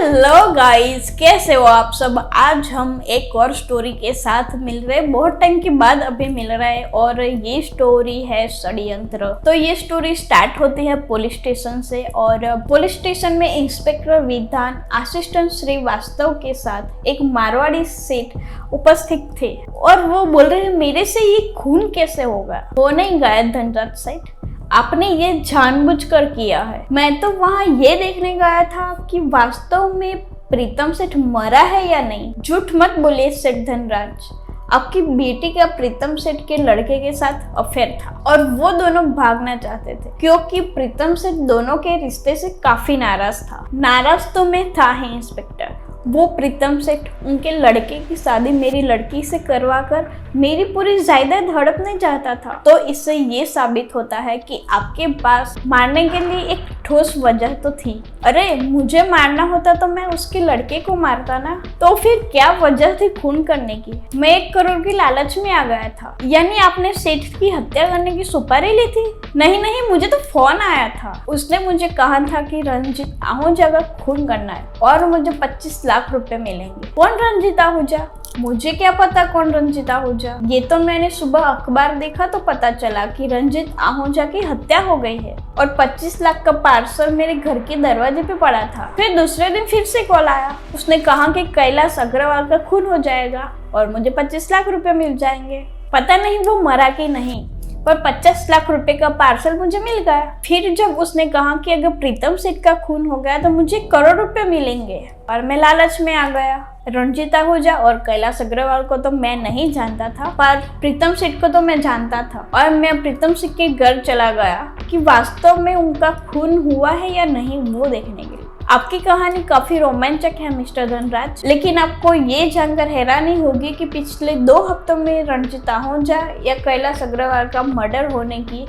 Hello guys, कैसे हो आप सब। आज हम एक और स्टोरी के साथ मिल रहे, बहुत टाइम के बाद अभी मिल रहा है और ये स्टोरी है षड्यंत्र। तो ये स्टोरी स्टार्ट होती है पुलिस स्टेशन से और पुलिस स्टेशन में इंस्पेक्टर विधान असिस्टेंट श्रीवास्तव के साथ एक मारवाड़ी सेठ उपस्थित थे और वो बोल रहे हैं मेरे से ये खून कैसे होगा। वो नहीं गया धनराज सेठ, आपने ये जानबूझकर किया है। मैं तो वहाँ ये देखने गया था कि वास्तव में प्रीतम सेठ मरा है या नहीं। झूठ मत बोलिए सेठ धनराज, आपकी बेटी का प्रीतम सेठ के लड़के के साथ अफेयर था और वो दोनों भागना चाहते थे क्योंकि प्रीतम सेठ दोनों के रिश्ते से काफी नाराज था। नाराज तो मैं था ही इंस्पेक्टर। वो प्रीतम सेठ उनके लड़के की शादी मेरी लड़की से करवाकर मेरी पूरी जायदाद हड़पने चाहता था। तो इससे ये साबित होता है कि आपके पास मारने के लिए एक ठोस वजह तो थी। अरे मुझे मारना होता तो मैं उसके लड़के को मारता ना, तो फिर क्या वजह थी खून करने की। मैं 1 करोड़ की लालच में आ गया था। यानी आपने सेठ की हत्या करने की सुपारी ली थी? नहीं, मुझे तो फोन आया था। उसने मुझे कहा था कि रंजित आहूजा का खून करना है और मुझे 25 लाख रुपए मिलेंगे। कौन रंजित आहूजा? मुझे क्या पता कौन रंजित आहूजा। ये तो मैंने सुबह अखबार देखा तो पता चला कि रंजित आहूजा की हत्या हो गई है और 25 लाख का पार्सल मेरे घर के दरवाजे पे पड़ा था। फिर दूसरे दिन फिर से कॉल आया। उसने कहा कि कैलाश अग्रवाल का खून हो जाएगा और मुझे 25 लाख रुपए मिल जाएंगे। पता नहीं वो मरा कि नहीं, पर 50 लाख रुपए का पार्सल मुझे मिल गया। फिर जब उसने कहा कि अगर प्रीतम सेठ का खून हो गया तो मुझे 1 करोड़ रुपए मिलेंगे और मैं लालच में आ गया। रंजित आहूजा और कैलाश अग्रवाल को तो मैं नहीं जानता था, पर प्रीतम सेठ को तो मैं जानता था और मैं प्रीतम सेठ के घर चला गया कि वास्तव में उनका खून हुआ है या नहीं वो देखने के लिए। आपकी कहानी काफी रोमांचक है मिस्टर धनराज, लेकिन आपको ये जानकर हैरानी होगी कि पिछले 2 हफ्तों में रंजित आहूजा या कैलाश अग्रवाल का मर्डर होने की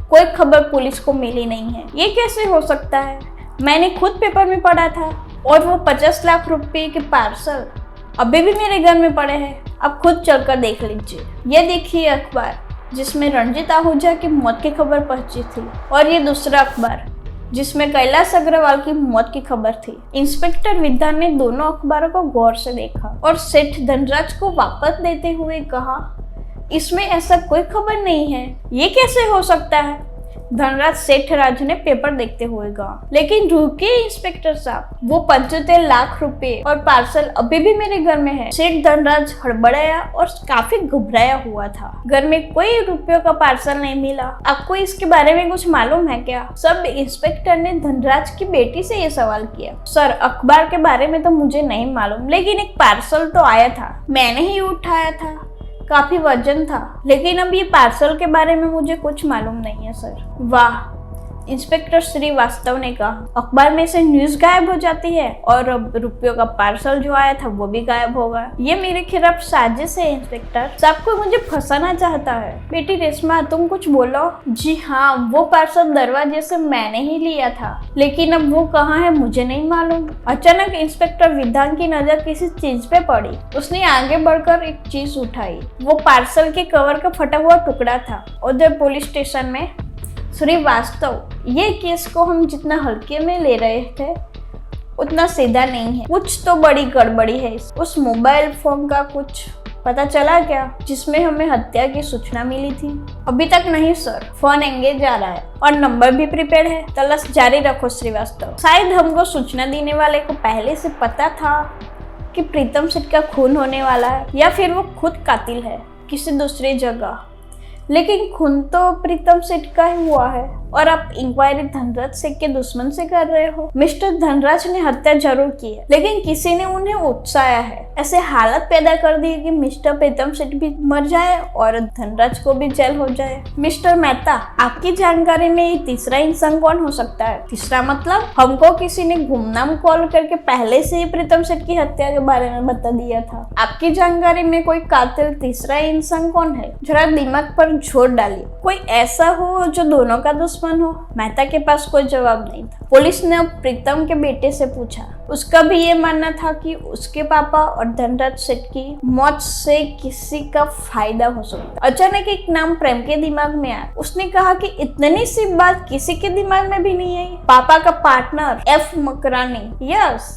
कोई खबर पुलिस को मिली नहीं है। ये कैसे हो सकता है? मैंने खुद पेपर में पढ़ा था और वो 50 लाख रुपए के पार्सल अभी भी मेरे घर में पड़े हैं। आप खुद चलकर देख लीजिए। ये देखिए अखबार जिसमें रंजित आहूजा की मौत की खबर पहुंची थी और ये दूसरा अखबार जिसमें कैलाश अग्रवाल की मौत की खबर थी। इंस्पेक्टर विधान ने दोनों अखबारों को गौर से देखा और सेठ धनराज को वापस देते हुए कहा, इसमें ऐसा कोई खबर नहीं है। ये कैसे हो सकता है? धनराज सेठ राज ने पेपर देखते हुए कहा, लेकिन रुकिए इंस्पेक्टर साहब, वो 75 लाख रुपए और पार्सल अभी भी मेरे घर में है। सेठ धनराज हड़बड़ाया और काफी घबराया हुआ था। घर में कोई रुपयों का पार्सल नहीं मिला। आपको इसके बारे में कुछ मालूम है क्या? सब इंस्पेक्टर ने धनराज की बेटी से ये सवाल किया। सर, अखबार के बारे में तो मुझे नहीं मालूम, लेकिन एक पार्सल तो आया था, मैंने ही उठाया था, काफी वजन था, लेकिन अब ये पार्सल के बारे में मुझे कुछ मालूम नहीं है सर। वाह, इंस्पेक्टर श्रीवास्तव ने कहा, अखबार में से न्यूज गायब हो जाती है और अब रुपयों का पार्सल जो आया था वो भी गायब होगा। ये मेरे खिलाफ साजिश है इंस्पेक्टर साहब, कोई मुझे फंसाना चाहता है। बेटी रेशमा, तुम कुछ बोलो। जी हाँ, वो पार्सल दरवाजे से मैंने ही लिया था, लेकिन अब वो कहाँ है मुझे नहीं मालूम। अचानक इंस्पेक्टर विधान की नजर किसी चीज पे पड़ी। उसने आगे बढ़कर एक चीज उठाई। वो पार्सल के कवर का फटा हुआ टुकड़ा था। उधर पुलिस स्टेशन में श्रीवास्तव, ये केस को हम जितना हल्के में ले रहे थे उतना सीधा नहीं है, कुछ तो बड़ी गड़बड़ी है। उस मोबाइल फोन का कुछ पता चला क्या जिसमें हमें हत्या की सूचना मिली थी? अभी तक नहीं सर, फोन एंगेज आ रहा है और नंबर भी प्रीपेड है। तलाश जारी रखो श्रीवास्तव। शायद हमको सूचना देने वाले को पहले से पता था कि प्रीतम सेठ का खून होने वाला है, या फिर वो खुद कातिल है किसी दूसरी जगह। लेकिन खून तो प्रीतम सेठ का ही हुआ है और आप इंक्वायरी धनराज सेठ के दुश्मन से कर रहे हो। मिस्टर धनराज ने हत्या जरूर की है, लेकिन किसी ने उन्हें उकसाया है, ऐसे हालत पैदा कर दी कि मिस्टर प्रीतम सेठ भी मर जाए और धनराज को भी जेल हो जाए। मिस्टर मेहता, आपकी जानकारी में ये तीसरा इंसान कौन हो सकता है? तीसरा मतलब हमको किसी ने गुमनाम कॉल करके पहले से ही प्रीतम सेठ की हत्या के बारे में बता दिया था। आपकी जानकारी में कोई कातिल तीसरा इंसान कौन है? जरा दिमाग पर जोर डालिए। कोई ऐसा हो जो दोनों का दुश्मन हो। मेहता के पास कोई जवाब नहीं था। पुलिस ने अब प्रीतम के बेटे से पूछा। उसका भी ये मानना था कि उसके पापा और धनराज सेठ की मौत से किसी का फायदा हो सकता। अचानक एक नाम प्रेम के दिमाग में आया। उसने कहा कि इतनी सी बात किसी के दिमाग में भी नहीं आई। पापा का partner F Makrani. Yes,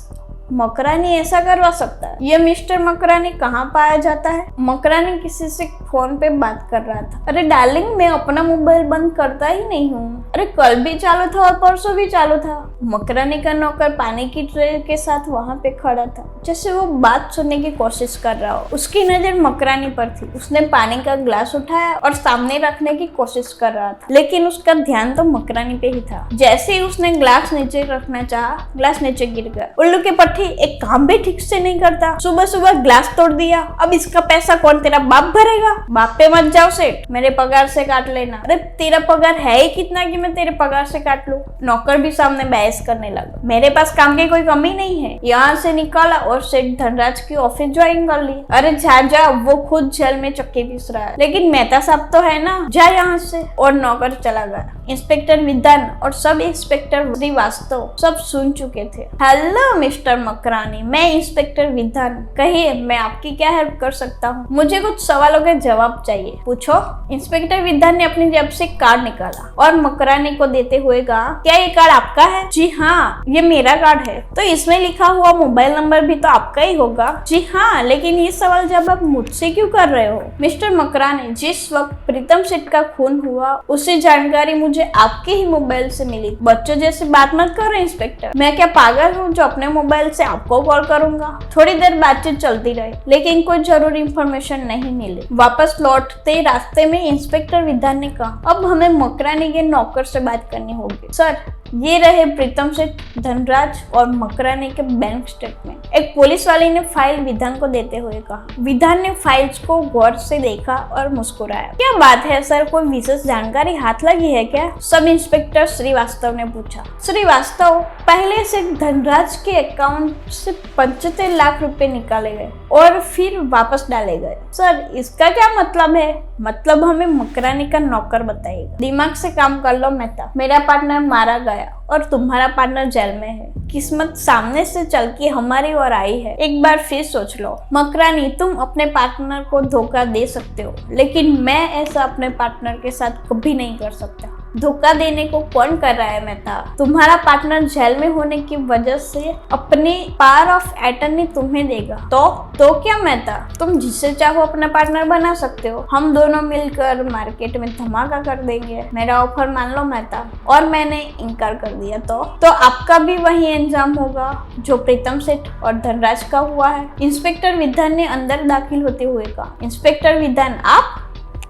Makrani ऐसा करवा सकता है? ये मिस्टर मकरानी कहाँ पाया जाता है? मकरानी किसी से फोन पे बात कर रहा था। अरे डार्लिंग, मैं अपना मोबाइल बंद करता ही नहीं हूँ। अरे कल भी चालू था और परसों भी चालू था। मकरानी का नौकर पानी की ट्रे के साथ वहाँ पे खड़ा था, जैसे वो बात सुनने की कोशिश कर रहा हो। उसकी नजर मकरानी पर थी। उसने पानी का ग्लास उठाया और सामने रखने की कोशिश कर रहा था, लेकिन उसका ध्यान तो मकरानी पे ही था। जैसे ही उसने ग्लास नीचे रखना चाहा, ग्लास नीचे गिर गया। उल्लू के पट्टी, एक काम भी ठीक से नहीं करता। सुबह सुबह ग्लास तोड़ दिया, अब इसका पैसा कौन तेरा बाप भरेगा? बाप पे मत जाओ सेठ, मेरे पगार से काट लेना। अरे तेरा पगार है ही कितना कि मैं तेरे पगार से काट लूं? नौकर भी सामने बहस करने लगा। मेरे पास काम की कोई कमी नहीं है। यहाँ से निकाला और सेठ धनराज की ऑफिस ज्वाइन कर ली। अरे जा, वो खुद जेल में चक्की पीस रहा है, लेकिन मेहता साहब तो है ना, जा यहाँ से। और नौकर चला गया। इंस्पेक्टर विधान और सब इंस्पेक्टर श्रीवास्तव सब सुन चुके थे। हेलो मिस्टर मकरानी, मैं इंस्पेक्टर विधान, कहिए मैं आपकी क्या हेल्प कर सकता हूँ? मुझे कुछ सवालों के जवाब चाहिए। पूछो। इंस्पेक्टर विधान ने अपनी जेब से कार्ड निकाला और मकरानी को देते हुए कहा, क्या ये कार्ड आपका है? जी हाँ, ये मेरा कार्ड है। तो इसमें लिखा हुआ मोबाइल नंबर भी तो आपका ही होगा? जी हाँ, लेकिन ये सवाल जब आप मुझसे क्यों कर रहे हो? मिस्टर मकरानी, जिस वक्त प्रीतम सेठ का खून हुआ उसी जानकारी मुझे आपके ही मोबाइल से मिली। बच्चों जैसे बात मत करो इंस्पेक्टर, मैं क्या पागल हूँ जो अपने मोबाइल से आपको कॉल करूंगा? थोड़ी देर बातचीत चलती रही, लेकिन कोई जरूरी इंफॉर्मेशन नहीं मिली। वापस लौटते रास्ते में इंस्पेक्टर विधान ने कहा, अब हमें मकरानी के नौकर से बात करनी होगी। सर, ये रहे प्रीतम सेठ, धनराज और मकरानी के बैंक स्टेटमेंट। एक पुलिस वाले ने फाइल विधान को देते हुए कहा। विधान ने फाइल्स को गौर से देखा और मुस्कुराया। क्या बात है सर, कोई विशेष जानकारी हाथ लगी है क्या? सब इंस्पेक्टर श्रीवास्तव ने पूछा। श्रीवास्तव, पहले से धनराज के अकाउंट से 75 लाख रुपए निकाले गए और फिर वापस डाले गए। सर, इसका क्या मतलब है? मतलब हमें मकरानी का नौकर बताएगा। दिमाग से काम कर लो मेहता, मेरा पार्टनर मारा गया और तुम्हारा पार्टनर जेल में है। किस्मत सामने से चल के हमारी ओर आई है। एक बार फिर सोच लो। मकरानी, तुम अपने पार्टनर को धोखा दे सकते हो, लेकिन मैं ऐसा अपने पार्टनर के साथ कभी नहीं कर सकता। धोखा देने को कौन कर रहा है मेहता? तुम्हारा पार्टनर जेल में होने की वजह से अपनी पावर ऑफ अटर्नी तुम्हें देगा। तो क्या मेहता, तुम जिसे चाहो अपना पार्टनर बना सकते हो। हम दोनों मिलकर मार्केट में धमाका कर देंगे। मेरा ऑफर मान लो मेहता। और मैंने इनकार कर दिया तो आपका भी वही अंजाम होगा जो प्रीतम सेठ और धनराज का हुआ है। इंस्पेक्टर विधान ने अंदर दाखिल होते हुए कहा। इंस्पेक्टर विधान, आप?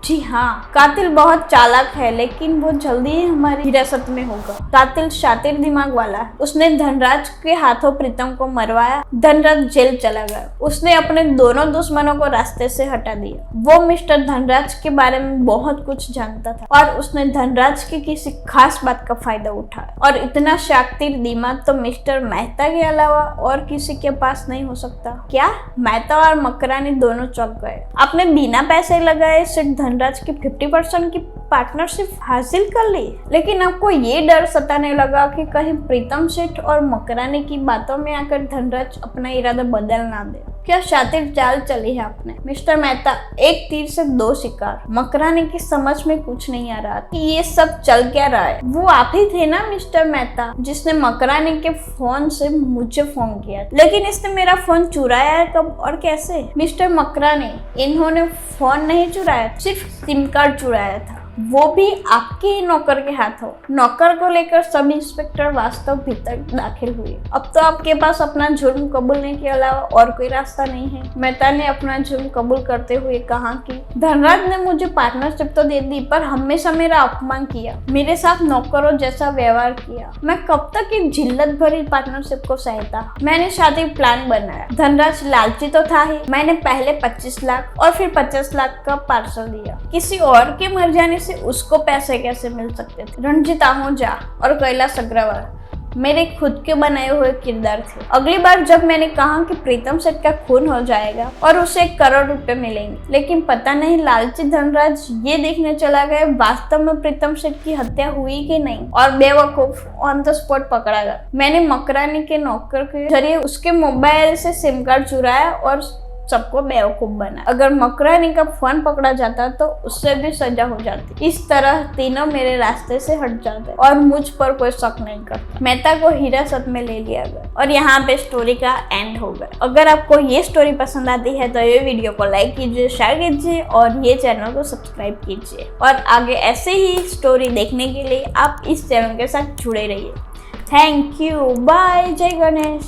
जी हाँ, कातिल बहुत चालाक है, लेकिन वो जल्दी ही हमारी हिरासत में होगा। कातिल शातिर दिमाग वाला है। उसने धनराज के हाथों प्रीतम को मरवाया। धनराज जेल चला गया। उसने अपने दोनों दुश्मनों को रास्ते से हटा दिया। वो मिस्टर धनराज के बारे में बहुत कुछ जानता था और उसने धनराज की किसी खास बात का फायदा उठाया। और इतना शातिर दिमाग तो मिस्टर मेहता के अलावा और किसी के पास नहीं हो सकता। क्या? मेहता और मकरानी दोनों चौंक गए। आपने बिना पैसे लगाए सिर्फ धनराज की 50% की पार्टनरशिप हासिल कर ली, लेकिन आपको ये डर सताने लगा कि कहीं प्रीतम सेठ और मकरानी की बातों में आकर धनराज अपना इरादा बदल ना दे। क्या शातिर चाल चली है आपने? मिस्टर मेहता, एक तीर से दो शिकार। मकरानी की समझ में कुछ नहीं आ रहा कि ये सब चल क्या रहा है। वो आप ही थे ना मिस्टर मेहता, जिसने मकरानी के फोन से मुझे फोन किया, लेकिन इसने मेरा फोन चुराया है कब और कैसे? मिस्टर मकरानी, इन्होंने फोन नहीं चुराया, सिर्फ सिम कार्ड चुराया था, वो भी आपके ही नौकर के हाथों। नौकर को लेकर सब इंस्पेक्टर वास्तव भीतर दाखिल हुए। अब तो आपके पास अपना जुर्म कबूलने के अलावा और कोई रास्ता नहीं है। मेहता ने अपना जुर्म कबूल करते हुए कहा कि धनराज ने मुझे पार्टनरशिप तो दे दी, पर हमेशा मेरा अपमान किया, मेरे साथ नौकरों जैसा व्यवहार किया। मैं कब तक एक जिल्लत भरी पार्टनरशिप को सहता? मैंने शादी प्लान बनाया। धनराज लालची तो था ही। मैंने पहले 25 लाख और फिर 50 लाख का पार्सल दिया। किसी और के मर जाने से उसको पैसे कैसे मिल सकते थे? रंजीत आहूजा और कैलाश अग्रवाल मेरे खुद के बनाए हुए किरदार थे। अगली बार जब मैंने कहा कि प्रीतम सेठ का खून हो जाएगा और उसे 1 करोड़ रुपए मिलेंगे, लेकिन पता नहीं लालची धनराज ये देखने चला गया वास्तव में प्रीतम सेठ की हत्या हुई कि नहीं, और बेवकूफ ऑन द स्पॉट पकड़ा गया। मैंने मकरानी के नौकर के जरिए उसके मोबाइल से सिम कार्ड चुराया और सबको बेवकूफ बना। अगर मकरानी का फोन पकड़ा जाता तो उससे भी सजा हो जाती। इस तरह तीनों मेरे रास्ते से हट जाते और मुझ पर कोई शक नहीं करता। मेहता को हिरासत में ले लिया गया और यहाँ पे स्टोरी का एंड हो गया। अगर आपको ये स्टोरी पसंद आती है तो ये वीडियो को लाइक कीजिए, शेयर कीजिए और ये चैनल को सब्सक्राइब कीजिए। और आगे ऐसे ही स्टोरी देखने के लिए आप इस चैनल के साथ जुड़े रहिए। थैंक यू, बाय, जय गणेश।